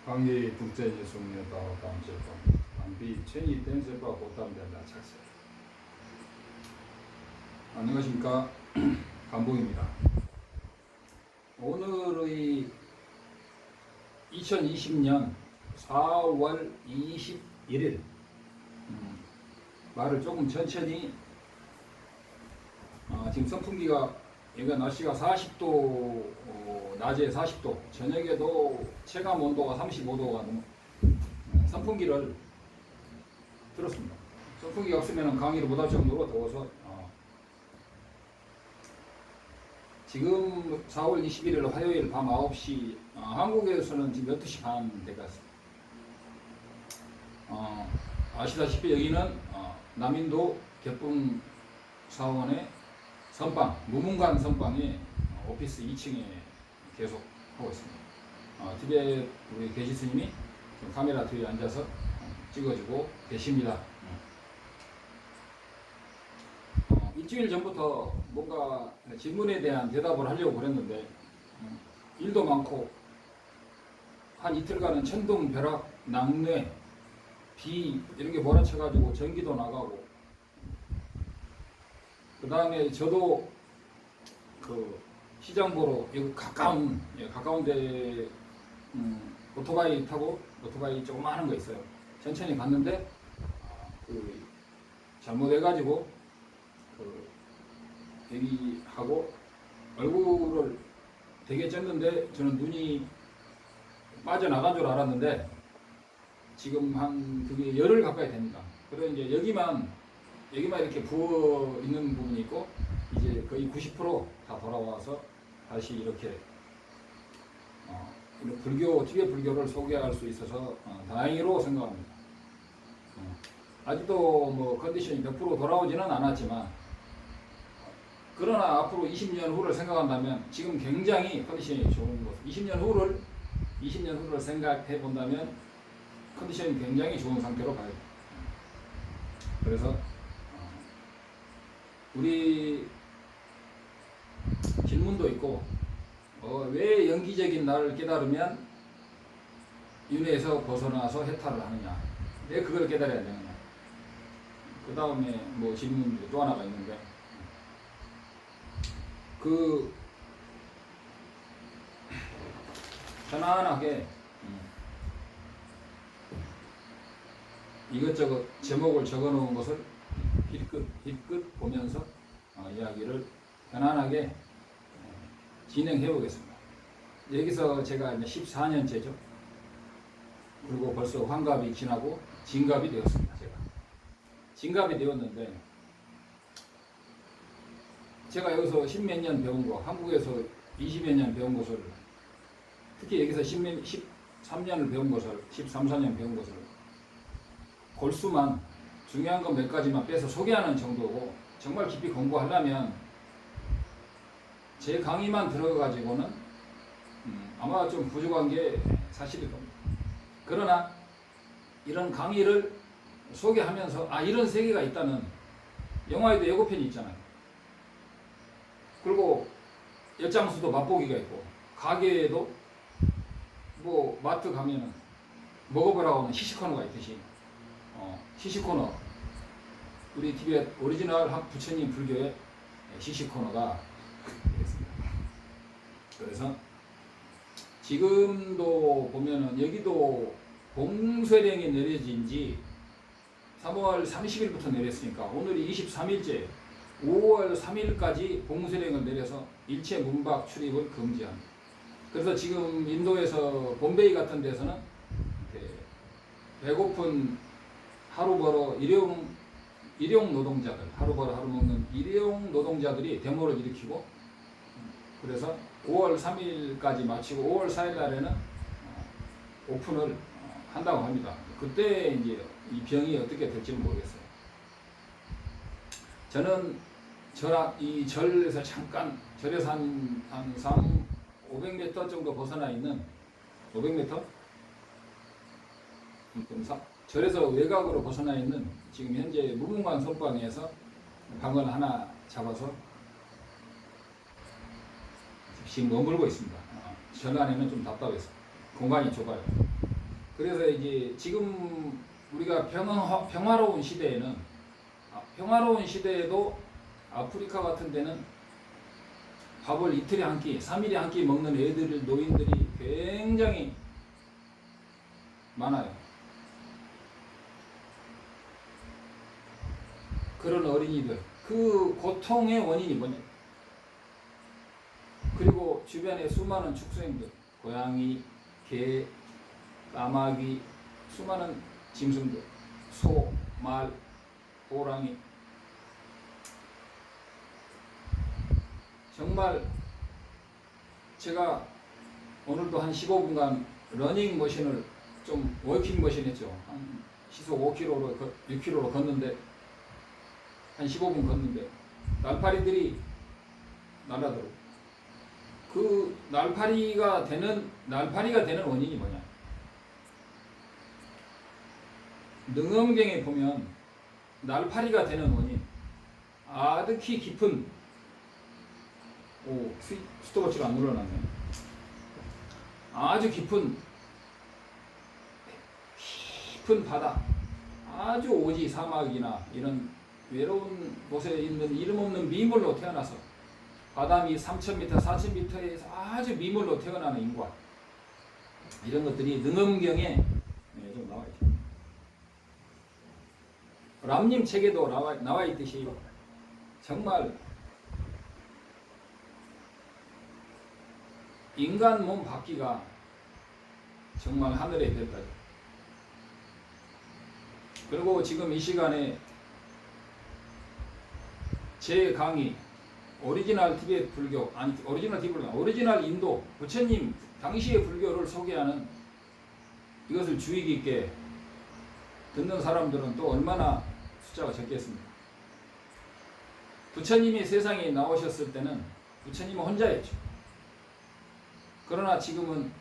강의 둘째 예수님의 다음 제품 강비 천이 댄스바 보담된다 착세. 안녕하십니까. 감봉입니다. 오늘의 2020년 4월 21일 말을 조금 천천히 지금 선풍기가 여기가 날씨가 40도 낮에 40도 저녁에도 체감 온도가 35도가 넘어 선풍기를 틀었습니다. 선풍기가 없으면 강의를 못할 정도로 더워서 지금 4월 21일 화요일 밤 9시 한국에서는 지금 12시 반 돼갔습니다. 아시다시피 여기는 남인도 개풍 사원의 선방, 무문관 선방에 오피스 2층에 계속 하고 있습니다. 뒤에 우리 계시 스님이 카메라 뒤에 앉아서 찍어주고 계십니다. 일주일 전부터 뭔가 질문에 대한 대답을 하려고 그랬는데 일도 많고 한 이틀간은 천둥, 벼락, 낙뢰, 비 이런 게 몰아쳐가지고 전기도 나가고 그 다음에 저도 그 시장 보러 여기 가까운데 오토바이 타고 오토바이 조그마한 거 있어요. 천천히 갔는데 그 잘못해가지고 그 대기하고 얼굴을 되게 쪘는데 저는 눈이 빠져나간 줄 알았는데 지금 한 그게 열흘 가까이 됩니다. 그래서 이제 여기만 이렇게 부어 있는 부분이 있고 이제 거의 90% 다 돌아와서 다시 이렇게 불교, 티베트 불교를 소개할 수 있어서 다행으로 생각합니다. 아직도 뭐 컨디션이 100% 돌아오지는 않았지만 그러나 앞으로 20년 후를 생각한다면 지금 굉장히 컨디션이 좋은 것. 20년 후를 생각해 본다면 컨디션이 굉장히 좋은 상태로 가요. 그래서 우리 질문도 있고 왜 연기적인 나를 깨달으면 윤회에서 벗어나서 해탈을 하느냐, 왜 그걸 깨달아야 되느냐. 그 다음에 뭐 질문이 또 하나가 있는데 그 편안하게 이것저것 제목을 적어 놓은 것을 힐끗 보면서 이야기를 편안하게 진행해 보겠습니다. 여기서 제가 이제 14년째죠. 그리고 벌써 환갑이 지나고 진갑이 되었습니다. 제가 진갑이 되었는데 제가 여기서 10몇 년 배운 거, 한국에서 20여 년 배운 것을, 특히 여기서 13년을 배운 것을, 13, 14년 배운 것을 골수만 중요한 건 몇 가지만 빼서 소개하는 정도고, 정말 깊이 공부하려면 제 강의만 들어가지고는 아마 좀 부족한 게 사실일 겁니다. 그러나 이런 강의를 소개하면서 이런 세계가 있다는, 영화에도 예고편이 있잖아요. 그리고 엿장수도 맛보기가 있고, 가게에도 뭐 마트 가면은 먹어보라고 하는 시식코너가 있듯이 시식코너, 우리 티베트 오리지널 부처님 불교의 시식코너가 있습니다. 그래서 지금도 보면은 여기도 봉쇄령이 내려진 지 3월 30일부터 내렸으니까 오늘이 23일째, 5월 3일까지 봉쇄령을 내려서 일체 문박 출입을 금지합니다. 그래서 지금 인도에서 bombe이 같은 데서는 배고픈 하루 벌어 일용 노동자들, 하루 벌어 하루 먹는 일용 노동자들이 데모를 일으키고, 그래서 5월 3일까지 마치고 5월 4일 날에는 오픈을 한다고 합니다. 그때 이제 이 병이 어떻게 될지는 모르겠어요. 저는 이 절에서 잠깐, 절에서 한 500m 정도 벗어나 있는 500m? 절에서 외곽으로 벗어나 있는 지금 현재 무문관 선방에서 방을 하나 잡아서 지금 머물고 있습니다. 절 안에는 좀 답답해서 공간이 좁아요. 그래서 이제 지금 우리가 평화로운 시대에는 평화로운 시대에도 아프리카 같은 데는 밥을 이틀에 한 끼, 3일에 한 끼 먹는 애들, 노인들이 굉장히 많아요. 그런 어린이들, 그 고통의 원인이 뭐냐? 그리고 주변에 수많은 축소행들, 고양이, 개, 까마귀, 수많은 짐승들, 소, 말, 호랑이. 정말 제가 오늘도 한 15분간 러닝머신을 좀 워킹머신 했죠. 한 시속 5km로 6km로 걷는데 한 15분 걷는데 날파리들이 날아들고 그 날파리가 되는 원인이 뭐냐? 능엄경에 보면 날파리가 되는 원인 아득히 깊은 스톱워치가 안 눌러놨네. 아주 깊은 바다, 아주 오지 사막이나 이런 외로운 곳에 있는 이름 없는 미물로 태어나서 바다미 3,000m, 4,000m에서 아주 미물로 태어나는 인간, 이런 것들이 능엄경에 좀 나와 있죠. 람님 책에도 나와 있듯이 정말 인간 몸 받기가 정말 하늘의 별따기. 그리고 지금 이 시간에 제 강의 오리지널 티베트 불교, 아니 오리지널 티베트 불교, 오리지널 인도 부처님 당시의 불교를 소개하는 이것을 주의 깊게 듣는 사람들은 또 얼마나 숫자가 적겠습니까? 부처님이 세상에 나오셨을 때는 부처님은 혼자였죠. 그러나 지금은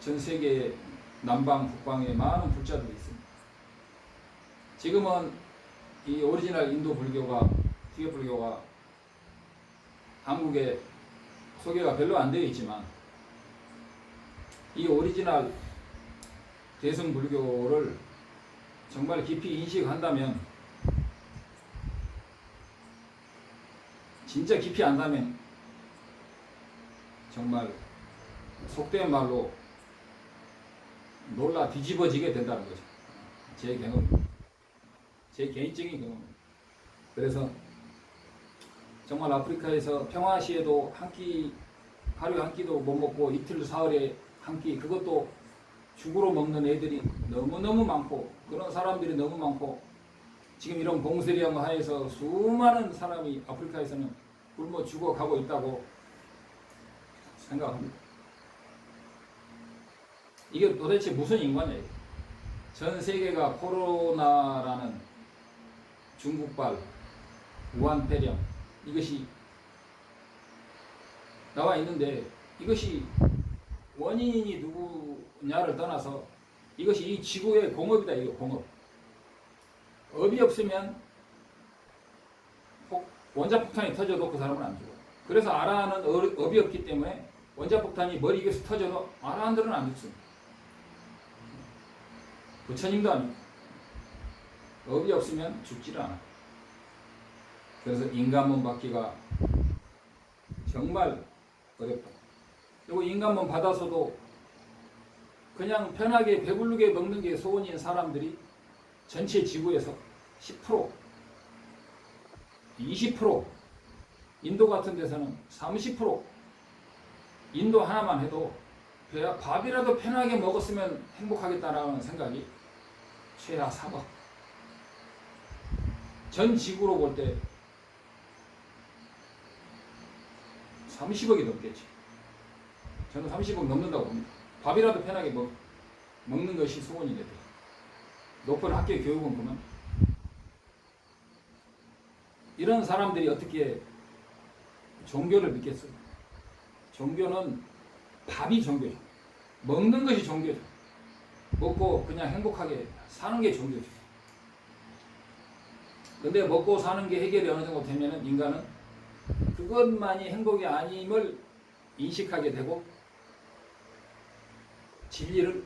전 세계 남방 북방에 많은 불자들이 있습니다. 지금은 이 오리지널 인도 불교가, 티베트 불교가 한국에 소개가 별로 안 되어 있지만 이 오리지널 대승 불교를 정말 깊이 인식한다면, 진짜 깊이 안다면 정말 속된 말로 놀라 뒤집어지게 된다는 거죠. 제 경험, 제 개인적인 경험입니다. 그래서 정말 아프리카에서 평화시에도 하루에 한 끼도 못 먹고 이틀 사흘에 한 끼, 그것도 죽으로 먹는 애들이 너무너무 많고, 그런 사람들이 너무 많고, 지금 이런 봉쇄령 하에서 수많은 사람이 아프리카에서는 굶어 죽어가고 있다고 생각합니다. 이게 도대체 무슨 인간이에요? 전 세계가 코로나라는 중국발 우한폐렴, 이것이 나와 있는데, 이것이 원인이 누구냐를 떠나서 이것이 이 지구의 공업이다. 이거 공업. 업이 없으면 원자폭탄이 터져도 그 사람은 안 죽어. 그래서 아라한은 업이 없기 때문에 원자폭탄이 머리 위에서 터져도 아라한들은 안 죽습니다. 부처님도 아니고 업이 없으면 죽지를 않아. 그래서 인간몸 받기가 정말 어렵다. 그리고 인간몸 받아서도 그냥 편하게 배부르게 먹는 게 소원인 사람들이 전체 지구에서 10%, 20%, 인도 같은 데서는 30%, 인도 하나만 해도 밥이라도 편하게 먹었으면 행복하겠다라는 생각이 최하 3억. 전 지구로 볼 때 30억이 넘겠지. 저는 30억 넘는다고 봅니다. 밥이라도 편하게 먹는 것이 소원이 되더라. 높은 학교 교육은 그만. 이런 사람들이 어떻게 종교를 믿겠어요? 종교는 밥이 종교죠. 먹는 것이 종교죠. 먹고 그냥 행복하게 사는 게 종교죠. 근데 먹고 사는 게 해결이 어느 정도 되면은 인간은 그것만이 행복이 아님을 인식하게 되고 진리를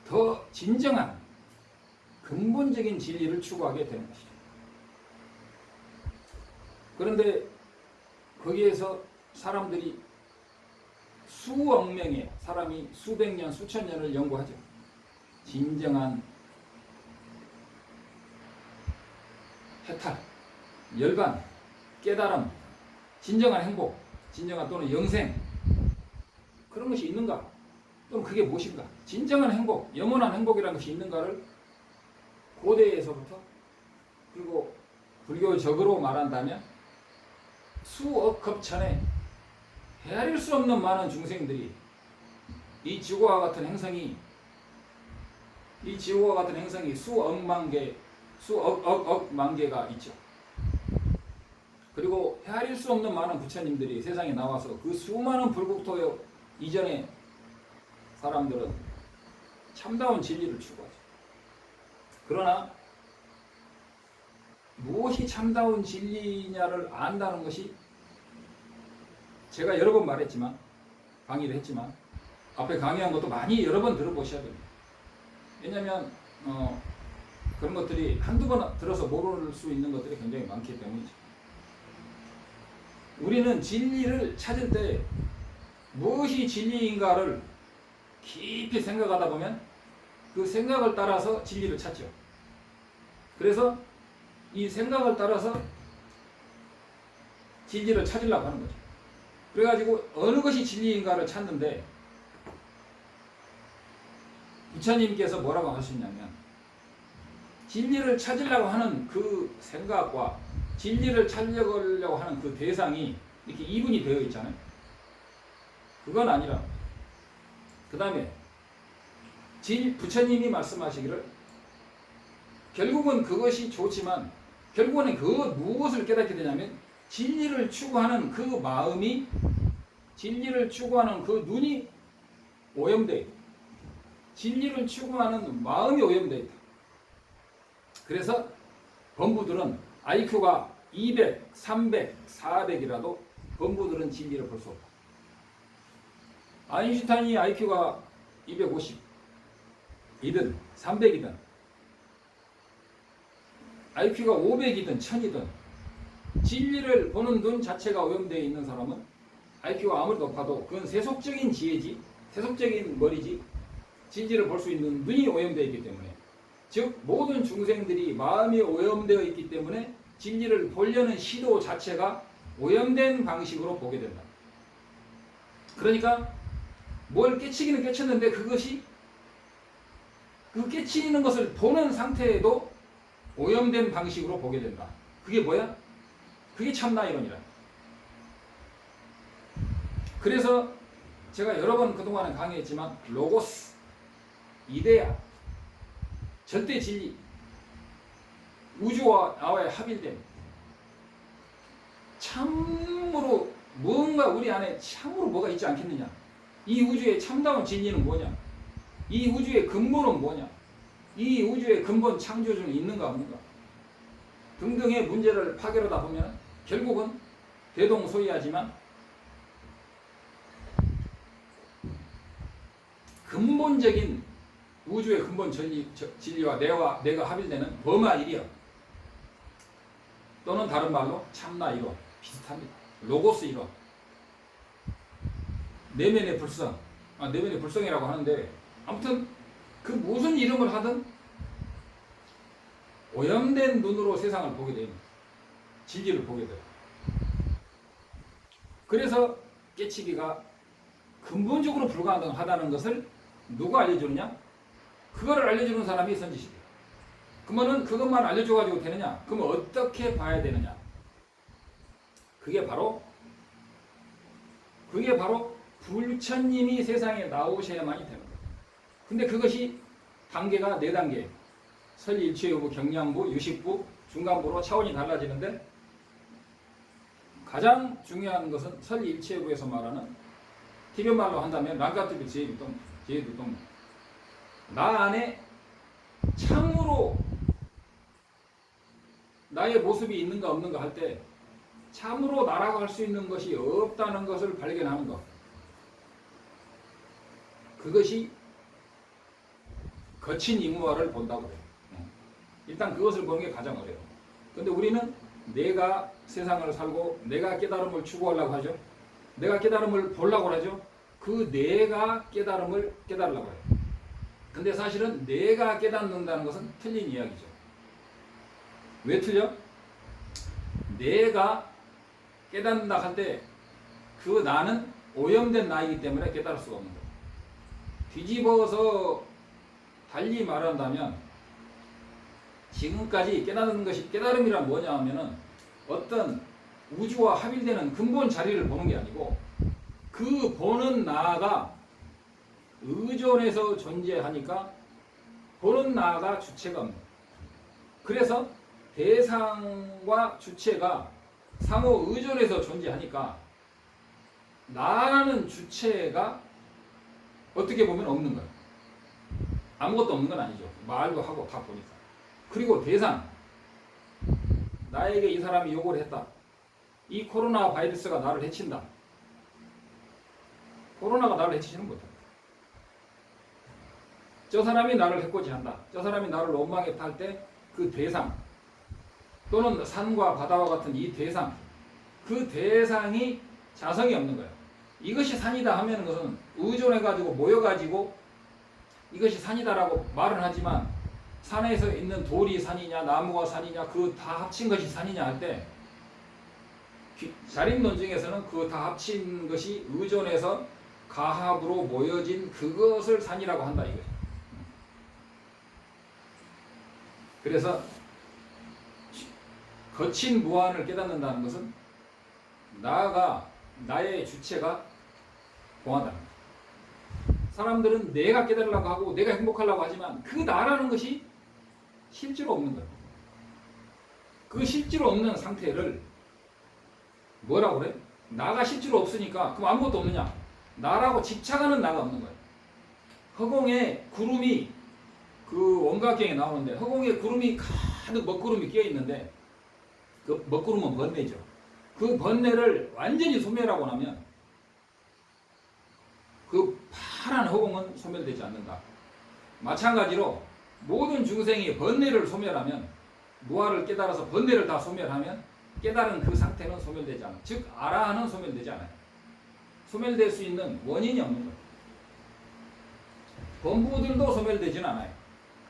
더 진정한 근본적인 진리를 추구하게 되는 것이죠. 그런데 거기에서 사람들이 수억 명의 사람이 수백 년, 수천 년을 연구하죠. 진정한 해탈, 열반, 깨달음, 진정한 행복, 진정한 또는 영생, 그런 것이 있는가? 또는 그게 무엇인가? 진정한 행복, 영원한 행복이라는 것이 있는가를 고대에서부터, 그리고 불교적으로 말한다면 수억 급천에 헤아릴 수 없는 많은 중생들이 이 지구와 같은 행성이 수억만 개, 수억만 개가 있죠. 그리고 헤아릴 수 없는 많은 부처님들이 세상에 나와서 그 수많은 불국토 이전의 사람들은 참다운 진리를 추구하죠. 그러나 무엇이 참다운 진리냐를 안다는 것이, 제가 여러 번 말했지만, 강의를 했지만, 앞에 강의한 것도 많이 여러 번 들어보셔야 됩니다. 왜냐하면 그런 것들이 한두 번 들어서 모를 수 있는 것들이 굉장히 많기 때문이죠. 우리는 진리를 찾을 때 무엇이 진리인가를 깊이 생각하다 보면 그 생각을 따라서 진리를 찾죠. 그래서 이 생각을 따라서 진리를 찾으려고 하는 거죠. 그래가지고 어느 것이 진리인가를 찾는데, 부처님께서 뭐라고 하셨냐면, 진리를 찾으려고 하는 그 생각과 진리를 찾으려고 하는 그 대상이 이렇게 이분이 되어 있잖아요. 그건 아니라, 그 다음에 부처님이 말씀하시기를 결국은 그것이 좋지만 결국은 그 무엇을 깨닫게 되냐면, 진리를 추구하는 그 마음이, 진리를 추구하는 그 눈이 오염되어 있다. 진리를 추구하는 마음이 오염되어 있다. 그래서 범부들은 IQ가 200, 300, 400이라도 범부들은 진리를 볼 수 없다. 아인슈타인이 IQ가 250이든 300이든 IQ가 500이든 1000이든 진리를 보는 눈 자체가 오염되어 있는 사람은 IQ가 아무리 높아도 그건 세속적인 지혜지, 세속적인 머리지, 진리를 볼 수 있는 눈이 오염되어 있기 때문에, 즉 모든 중생들이 마음이 오염되어 있기 때문에 진리를 보려는 시도 자체가 오염된 방식으로 보게 된다. 그러니까 뭘 깨치기는 깨쳤는데 그것이, 그 깨치는 것을 보는 상태에도 오염된 방식으로 보게 된다. 그게 뭐야? 그게 참나 이론이라. 그래서 제가 여러 번 그동안에 강의했지만, 로고스, 이데아, 절대 진리, 우주와 나와의 합일됨, 참으로 뭔가 우리 안에 참으로 뭐가 있지 않겠느냐, 이 우주의 참다운 진리는 뭐냐, 이 우주의 근본은 뭐냐, 이 우주의 근본 창조주는 있는가 없는가 등등의 문제를 파괴하다 보면 결국은 대동소이하지만 근본적인 우주의 근본 진리와 내가 합일되는 범하 일이여, 또는 다른 말로 참나 이론, 비슷합니다. 로고스 이론, 내면의 불성, 내면의 불성이라고 하는데, 아무튼 그 무슨 이름을 하든 오염된 눈으로 세상을 보게 됩니다. 진리를 보게 돼요. 그래서 깨치기가 근본적으로 불가능하다는 것을 누가 알려주느냐? 그거를 알려주는 사람이 선지식이에요. 그러면 그것만 알려줘가지고 되느냐? 그러면 어떻게 봐야 되느냐? 그게 바로 부처님이 세상에 나오셔야만이 되는 거예요. 근데 그것이 단계가 4단계, 설일체유부, 경량부, 유식부, 중간부로 차원이 달라지는데, 가장 중요한 것은 설일체유부에서 말하는, 티변말로 한다면 랑가투비 제일두동, 나 안에 참으로 나의 모습이 있는가 없는가 할 때 참으로 나라고 할 수 있는 것이 없다는 것을 발견하는 것, 그것이 거친 임무화를 본다고 그래요. 일단 그것을 보는 게 가장 어려워요. 근데 우리는 내가 세상을 살고 내가 깨달음을 추구하려고 하죠. 내가 깨달음을 보려고 하죠. 그 내가 깨달음을 깨달으려고 해요. 근데 사실은 내가 깨닫는다는 것은 틀린 이야기죠. 왜 틀려? 내가 깨닫는다 할 때 그 나는 오염된 나이기 때문에 깨달을 수가 없는 거예요. 뒤집어서 달리 말한다면 지금까지 깨닫는 것이 깨달음이란 뭐냐 하면은 어떤 우주와 합일되는 근본 자리를 보는 게 아니고 그 보는 나가 의존해서 존재하니까 보는 나가 주체가 없는 거예요. 그래서 대상과 주체가 상호 의존해서 존재하니까 나라는 주체가 어떻게 보면 없는 거예요. 아무것도 없는 건 아니죠. 말도 하고 다 보니까. 그리고 대상, 나에게 이 사람이 요구를 했다. 이 코로나 바이러스가 나를 해친다. 코로나가 나를 해치지는 못한다. 저 사람이 나를 해코지한다. 저 사람이 나를 원망에 탈 때 그 대상 또는 산과 바다와 같은 이 대상, 그 대상이 자성이 없는 거예요. 이것이 산이다 하면 것은 의존해가지고 모여가지고 이것이 산이다라고 말은 하지만 산에서 있는 돌이 산이냐 나무가 산이냐 그 다 합친 것이 산이냐 할 때 자립 논증에서는 그 다 합친 것이 의존해서 가합으로 모여진 그것을 산이라고 한다 이거죠. 그래서 거친 무한을 깨닫는다는 것은 나가 나의 주체가 공하다. 사람들은 내가 깨달으려고 하고 내가 행복하려고 하지만 그 나라는 것이 실제로 없는 거예요. 그 실제로 없는 상태를 뭐라고 그래? 나가 실제로 없으니까 그럼 아무것도 없느냐? 나라고 집착하는 나가 없는 거예요. 허공에 구름이 그 원각경에 나오는데 허공에 구름이 가득 먹구름이 끼어 있는데 그 먹구름은 번뇌죠. 그 번뇌를 완전히 소멸하고 나면 그 파란 허공은 소멸되지 않는다. 마찬가지로 모든 중생이 번뇌를 소멸하면 무아를 깨달아서 번뇌를 다 소멸하면 깨달은 그 상태는 소멸되지 않아요. 즉 아라한은 소멸되지 않아요. 소멸될 수 있는 원인이 없는 거예요. 범부들도 소멸되지는 않아요.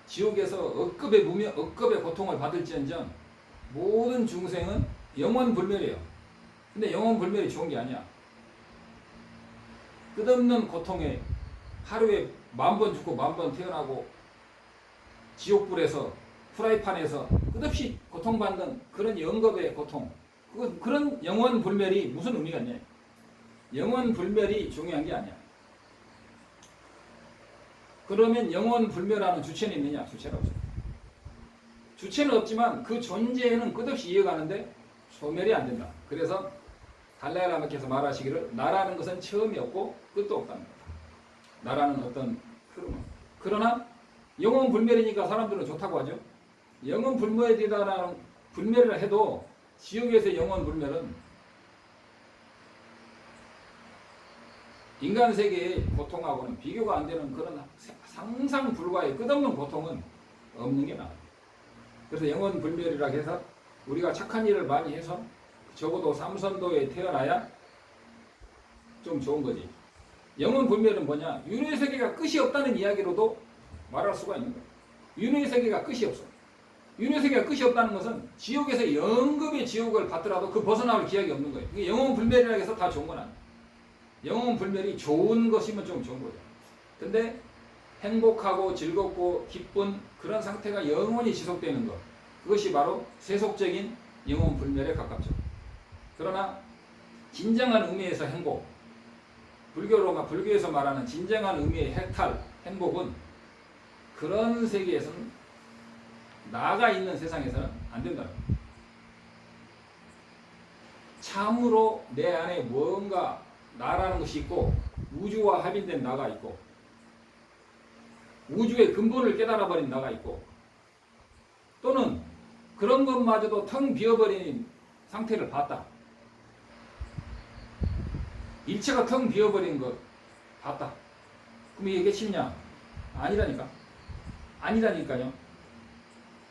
지옥에서 억급의 무명, 억급의 고통을 받을지언정 모든 중생은 영원불멸이에요. 근데 영원불멸이 좋은 게 아니야. 끝없는 고통에 하루에 10,000번 죽고 10,000번 태어나고 지옥불에서 프라이팬에서 끝없이 고통받는 그런 영겁의 고통, 그런 영원불멸이 무슨 의미가 있냐. 영원불멸이 중요한 게 아니야. 그러면 영원불멸하는 주체는 있느냐? 주체가 없어요. 주체는 없지만 그 존재는 끝없이 이어가는데 소멸이 안 된다. 그래서 달라이라마께서 말하시기를 나라는 것은 처음이 없고 끝도 없다는 거다. 나라는 어떤 흐름. 그러나 영원불멸이니까 사람들은 좋다고 하죠. 영원불멸이라는 불멸을 해도 지옥에서 영원불멸은 인간 세계의 고통하고는 비교가 안 되는 그런 상상 불가의 끝없는 고통은 없는 게 나아요. 그래서 영원불멸이라고 해서 우리가 착한 일을 많이 해서 적어도 삼선도에 태어나야 좀 좋은 거지. 영원불멸은 뭐냐? 윤회 세계가 끝이 없다는 이야기로도 말할 수가 있는 거예요. 윤회 세계가 끝이 없어. 윤회 세계가 끝이 없다는 것은 지옥에서 영급의 지옥을 받더라도 그 벗어나올 기약이 없는 거예요. 이게 영원불멸이라고 해서 다 좋은 건 아니에요. 영원불멸이 좋은 것이면 좀 좋은 거죠. 근데 행복하고 즐겁고 기쁜 그런 상태가 영원히 지속되는 것, 그것이 바로 세속적인 영원불멸에 가깝죠. 그러나 진정한 의미에서 행복, 불교에서 말하는 진정한 의미의 해탈, 행복은 그런 세계에서는 나가 있는 세상에서는 안 된다는 거예요. 참으로 내 안에 뭔가 나라는 것이 있고 우주와 합인된 나가 있고 우주의 근본을 깨달아버린 나가 있고 또는 그런 것마저도 텅 비어버린 상태를 봤다. 일체가 텅 비어버린 것 봤다. 그럼 이게 끝이냐? 아니라니까. 아니라니까요.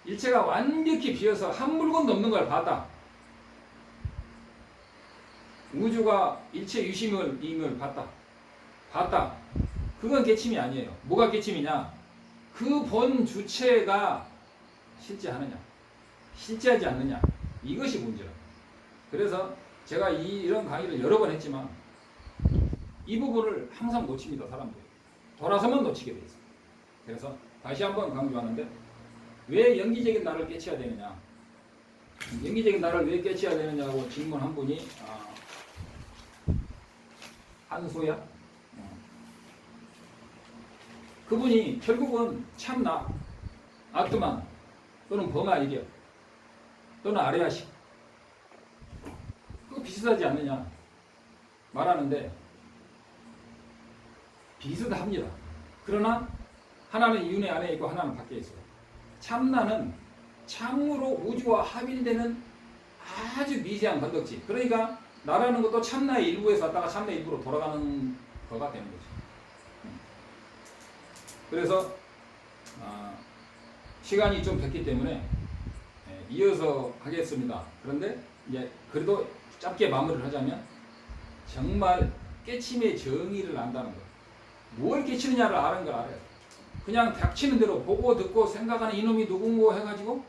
일체가 완벽히 비어서 한 물건도 없는 걸 봤다. 우주가 일체 유심임을 봤다. 그건 깨침이 아니에요. 뭐가 깨침이냐? 그 본 주체가 실제하느냐, 실제하지 않느냐, 이것이 문제라. 그래서 제가 이런 강의를 여러 번 했지만 이 부분을 항상 놓칩니다. 사람들이. 돌아서면 놓치게 돼 있어요. 그래서 다시 한번 강조하는데, 왜 영기적인 나를 깨쳐야 되느냐, 영기적인 나를 왜 깨쳐야 되느냐고 질문한 분이 한소야? 그분이 결국은 참나, 아트만 또는 범아이디어 또는 아레아식, 그거 비슷하지 않느냐 말하는데, 비슷합니다. 그러나 하나는 이윤의 안에 있고 하나는 밖에 있어요. 참나는 참으로 우주와 합일되는 아주 미세한 건덕지. 그러니까 나라는 것도 참나의 일부에서 왔다가 참나의 일부로 돌아가는 거가 되는 거죠. 그래서 시간이 좀 됐기 때문에 이어서 하겠습니다. 그런데 이제 그래도 짧게 마무리를 하자면, 정말 깨침의 정의를 안다는 것, 뭘 깨치느냐를 아는 걸 알아요. 그냥 닥치는 대로 보고 듣고 생각하는 이놈이 누군고 해가지고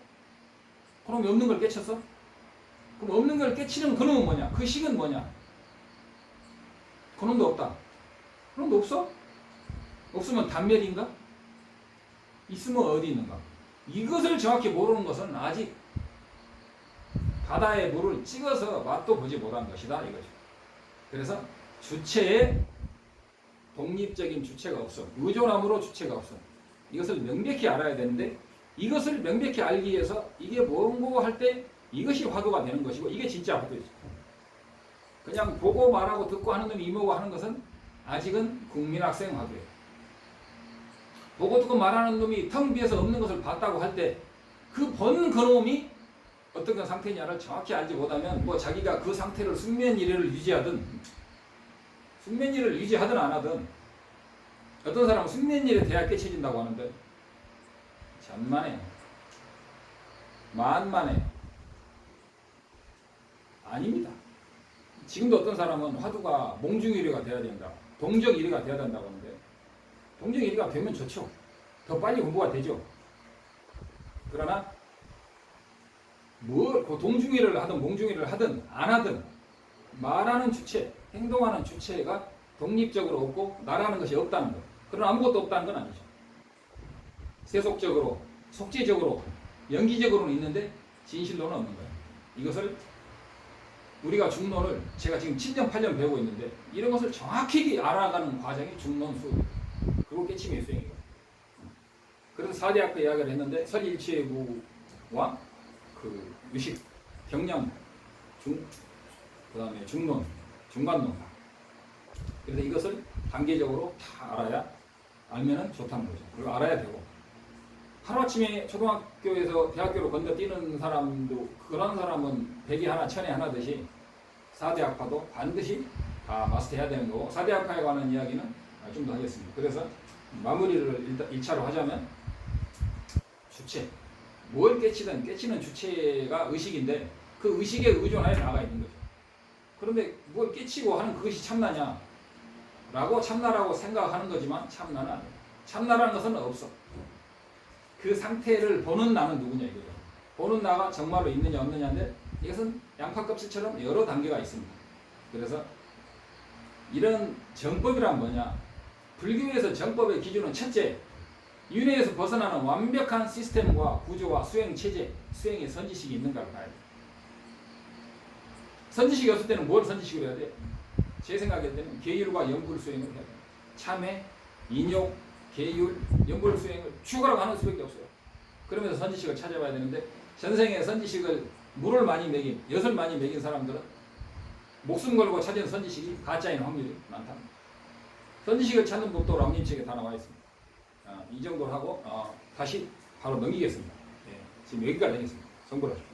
그럼 없는 걸 깨쳤어? 그럼 없는 걸 깨치는 그놈은 뭐냐? 그 식은 뭐냐? 그놈도 없다. 그놈도 없어? 없으면 단멸인가? 있으면 어디 있는가? 이것을 정확히 모르는 것은 아직 바다에 물을 찍어서 맛도 보지 못한 것이다 이거죠. 그래서 주체에 독립적인 주체가 없어. 의존함으로 주체가 없어. 이것을 명백히 알아야 되는데, 이것을 명백히 알기 위해서 이게 뭔고 할 때 이것이 화두가 되는 것이고, 이게 진짜 화두이죠. 그냥 보고 말하고 듣고 하는 놈이 이모고 하는 것은 아직은 국민학생 화두예요. 보고 듣고 말하는 놈이 텅 비어서 없는 것을 봤다고 할 때 그 본 그놈이 어떤 상태냐를 정확히 알지 못하면, 뭐 자기가 그 상태를 숙면이래를 유지하든 안 하든, 어떤 사람은 숙면일에 대야 깨쳐진다고 하는데 잔만해요. 만만해요. 아닙니다. 지금도 어떤 사람은 화두가 몽중일회가 돼야 된다, 동정일회가 돼야 된다고 하는데, 동정일회가 되면 좋죠. 더 빨리 공부가 되죠. 그러나 그 동중일회를 하든 몽중일회를 하든 안 하든 말하는 주체, 행동하는 주체가 독립적으로 없고 나라는 것이 없다는 것. 그러나 아무것도 없다는 건 아니죠. 세속적으로, 속지적으로, 연기적으로는 있는데 진실로는 없는 거예요. 이것을 우리가 중론을 제가 지금 7년, 8년 배우고 있는데, 이런 것을 정확히 알아가는 과정이 중론 수업이에요. 그리고 깨침의 수행이에요. 그래서 4대 학교 이야기를 했는데, 설일치회부와 그 유식, 경량, 그 다음에 중론, 중간론. 그래서 이것을 단계적으로 다 알면은 좋다는 거죠. 그리고 알아야 되고, 하루아침에 초등학교에서 대학교로 건너뛰는 사람도, 그런 사람은 100에 하나, 1000에 하나듯이 4대 학파도 반드시 다 마스터해야 되는 거고, 4대 학파에 관한 이야기는 좀 더 하겠습니다. 그래서 마무리를 일단 1차로 하자면, 주체, 뭘 깨치든 깨치는 주체가 의식인데, 그 의식에 의존하여 나가 있는 거죠. 그런데 뭘 깨치고 하는 그것이 참나냐 라고 참나라고 생각하는 거지만 참나는 아니에요. 참나라는 것은 없어. 그 상태를 보는 나는 누구냐 이거죠. 보는 나가 정말로 있느냐 없느냐인데, 이것은 양파 껍질처럼 여러 단계가 있습니다. 그래서 이런 정법이란 뭐냐? 불교에서 정법의 기준은 첫째, 윤회에서 벗어나는 완벽한 시스템과 구조와 수행 체제, 수행의 선지식이 있는가를 봐야 돼요. 선지식이 없을 때는 뭘 선지식으로 해야 돼? 제 생각에 때는 계율과 연불 수행을 해야 돼요. 참회, 인욕, 계율, 연불 수행을 추가로 하는 수밖에 없어요. 그러면서 선지식을 찾아봐야 되는데, 전생에 선지식을 물을 많이 먹인, 엿을 많이 먹인 사람들은 목숨 걸고 찾은 선지식이 가짜인 확률이 많다. 선지식을 찾는 법도 람님책에 다 나와 있습니다. 이 정도로 하고 다시 바로 넘기겠습니다. 지금 여기까지 하겠습니다. 성불하십시오.